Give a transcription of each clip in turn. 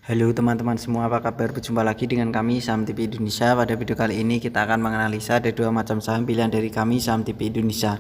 Halo teman-teman semua, apa kabar? Berjumpa lagi dengan kami Saham TV Indonesia. Pada video kali ini kita akan menganalisa ada dua macam saham pilihan dari kami Saham TV Indonesia,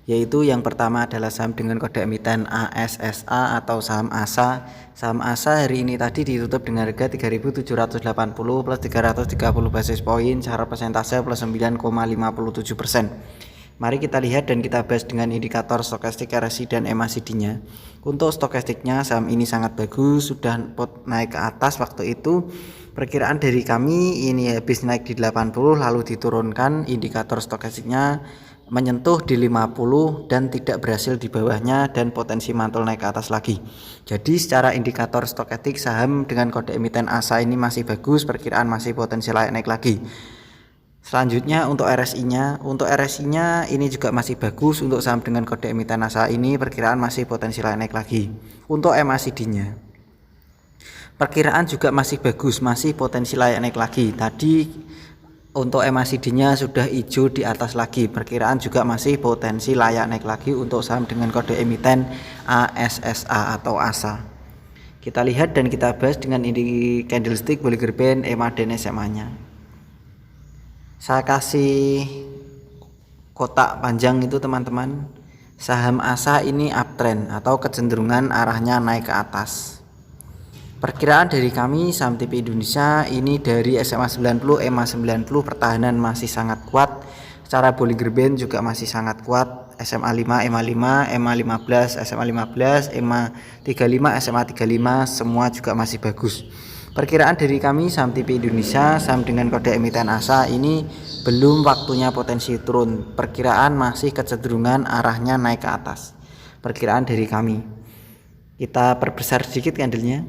yaitu yang pertama adalah saham dengan kode emiten ASSA atau saham ASA. Saham ASA hari ini tadi ditutup dengan harga 3.780 plus 330 basis poin, secara persentase plus 9,57%. Mari kita lihat dan kita bahas dengan indikator stokastik, RSI dan MACD-nya. Untuk stokastiknya saham ini sangat bagus, sudah naik ke atas waktu itu. Perkiraan dari kami ini habis naik di 80 lalu diturunkan, indikator stokastiknya menyentuh di 50 dan tidak berhasil di bawahnya dan potensi mantul naik ke atas lagi. Jadi secara indikator stokastik saham dengan kode emiten ASA ini masih bagus, perkiraan masih potensi naik lagi. Selanjutnya untuk RSI-nya ini juga masih bagus. Untuk saham dengan kode emiten ASA ini perkiraan masih potensi naik lagi. Untuk MACD-nya perkiraan juga masih bagus, masih potensi naik lagi. Tadi untuk MACD-nya sudah hijau di atas lagi, perkiraan juga masih potensi layak naik lagi untuk saham dengan kode emiten ASSA atau ASA. Kita lihat dan kita bahas dengan candlestick, Bollinger Band, EMA dan SMA-nya. Saya kasih kotak panjang itu teman-teman. Saham ASA ini uptrend atau kecenderungan arahnya naik ke atas. Perkiraan dari kami Saham TV Indonesia ini dari SMA 90, EMA 90 pertahanan masih sangat kuat. Secara Bollinger Band juga masih sangat kuat. SMA 5, EMA 5, EMA 15, SMA 15, EMA 35, SMA 35 semua juga masih bagus. Perkiraan dari kami Saham TV Indonesia, saham dengan kode emiten ASA ini belum waktunya potensi turun. Perkiraan masih kecenderungan arahnya naik ke atas. Perkiraan dari kami. Kita perbesar sedikit candlenya.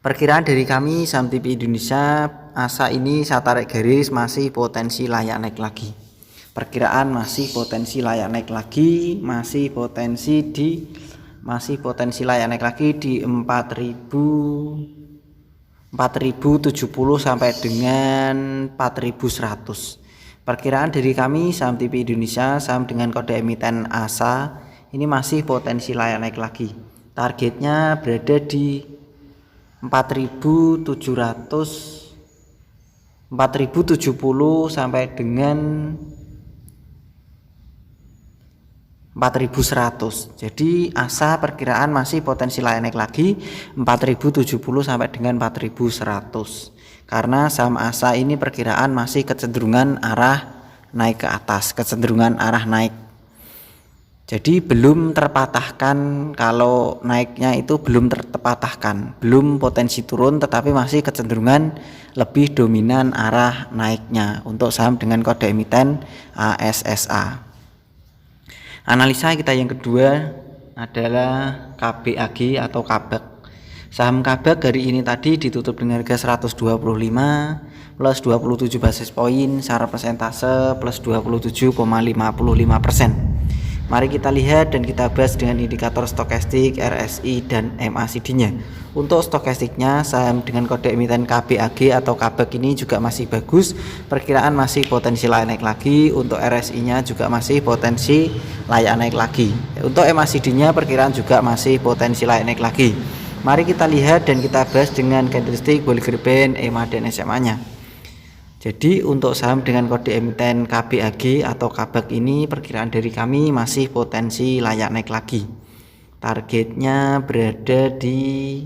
Perkiraan dari kami Saham TV Indonesia ASA ini saya tarik garis masih potensi layak naik lagi. Perkiraan masih potensi layak naik lagi, masih potensi layak naik lagi di 4.070 sampai dengan 4.100. Perkiraan dari kami Saham TV Indonesia, saham dengan kode emiten ASA ini masih potensi layak naik lagi. Targetnya berada di 4.070 sampai dengan 4.100. Jadi ASA perkiraan masih potensi layak naik lagi 4.070 sampai dengan 4.100. Karena saham ASA ini perkiraan masih kecenderungan arah naik ke atas, kecenderungan arah naik. Jadi belum terpatahkan, kalau naiknya itu belum terpatahkan, belum potensi turun, tetapi masih kecenderungan lebih dominan arah naiknya untuk saham dengan kode emiten ASSA. Analisa kita yang kedua adalah KBAG atau Kabak. Saham Kabak hari ini tadi ditutup dengan harga 125 plus 27 basis poin, secara persentase plus 27,55%. Mari kita lihat dan kita bahas dengan indikator stokastik, RSI dan MACD-nya. Untuk stokastiknya saham dengan kode emiten KBAG atau Kabak ini juga masih bagus, perkiraan masih potensi layak naik lagi. Untuk RSI-nya juga masih potensi layak naik lagi. Untuk MACD-nya perkiraan juga masih potensi layak naik lagi. Mari kita lihat dan kita bahas dengan candlestick, Bollinger Band, EMA dan SMA-nya. Jadi untuk saham dengan kode emiten KBAG atau Kabak ini perkiraan dari kami masih potensi layak naik lagi. Targetnya berada di,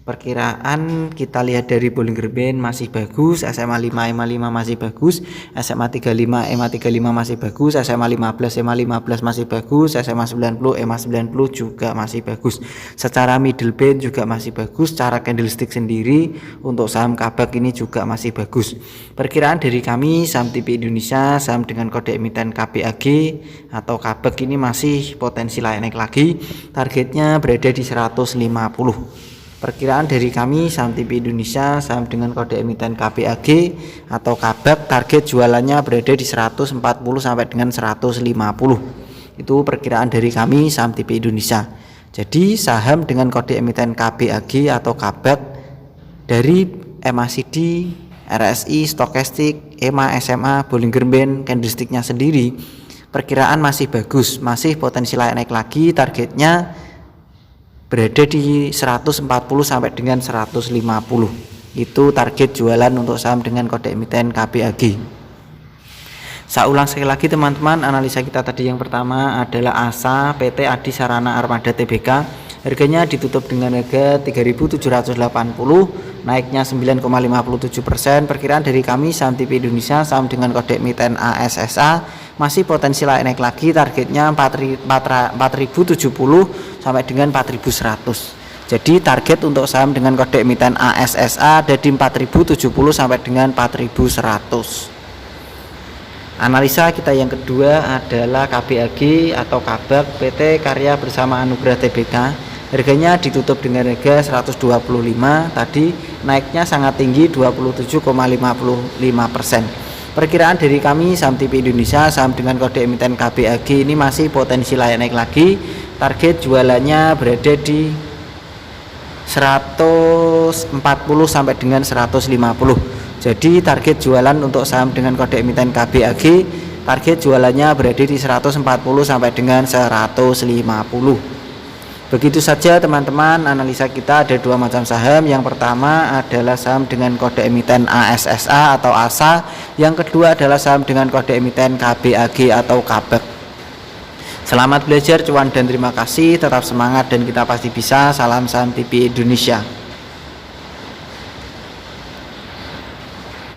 perkiraan kita lihat dari Bollinger Band masih bagus, SMA 5, EMA 5 masih bagus, SMA 35, EMA 35 masih bagus, SMA 15, EMA 15 masih bagus, SMA 90, EMA 90 juga masih bagus. Secara middle band juga masih bagus, secara candlestick sendiri untuk saham Kabak ini juga masih bagus. Perkiraan dari kami Saham TV Indonesia, saham dengan kode emiten KBAG atau Kabak ini masih potensi layak naik lagi. Targetnya berada di 150. Perkiraan dari kami Saham TV Indonesia, saham dengan kode emiten KBAG atau Kabak, target jualannya berada di 140 sampai dengan 150. Itu perkiraan dari kami Saham TV Indonesia. Jadi saham dengan kode emiten KBAG atau Kabak dari MACD, RSI, stokastik, EMA, SMA, Bollinger Band, candlesticknya sendiri perkiraan masih bagus, masih potensi layak naik lagi. Targetnya berada di 140 sampai dengan 150. Itu target jualan untuk saham dengan kode emiten KBAG. Saya ulang sekali lagi teman-teman, analisa kita tadi yang pertama adalah ASA PT Adi Sarana Armada Tbk. Harganya ditutup dengan harga 3.780, naiknya 9,57%. Perkiraan dari kami saham TV Indonesia saham dengan kode emiten ASSA masih potensi naik lagi, targetnya 4.070 sampai dengan 4.100. Jadi target untuk saham dengan kode emiten ASSA ada di 4.070 sampai dengan 4.100. Analisa kita yang kedua adalah KBAG atau Kabak PT Karya Bersama Anugrah Tbk. Harganya ditutup dengan harga 125, tadi naiknya sangat tinggi 27,55%. Perkiraan dari kami saham TV Indonesia saham dengan kode emiten KBAG ini masih potensi naik lagi. Target jualannya berada di 140 sampai dengan 150. Jadi target jualan untuk saham dengan kode emiten KBAG, target jualannya berada di 140 sampai dengan 150. Begitu saja teman-teman, analisa kita ada dua macam saham. Yang pertama adalah saham dengan kode emiten ASSA atau ASA. Yang kedua adalah saham dengan kode emiten KBAG atau Kabak. Selamat belajar, cuan dan terima kasih. Tetap semangat dan kita pasti bisa. Salam saham TV Indonesia.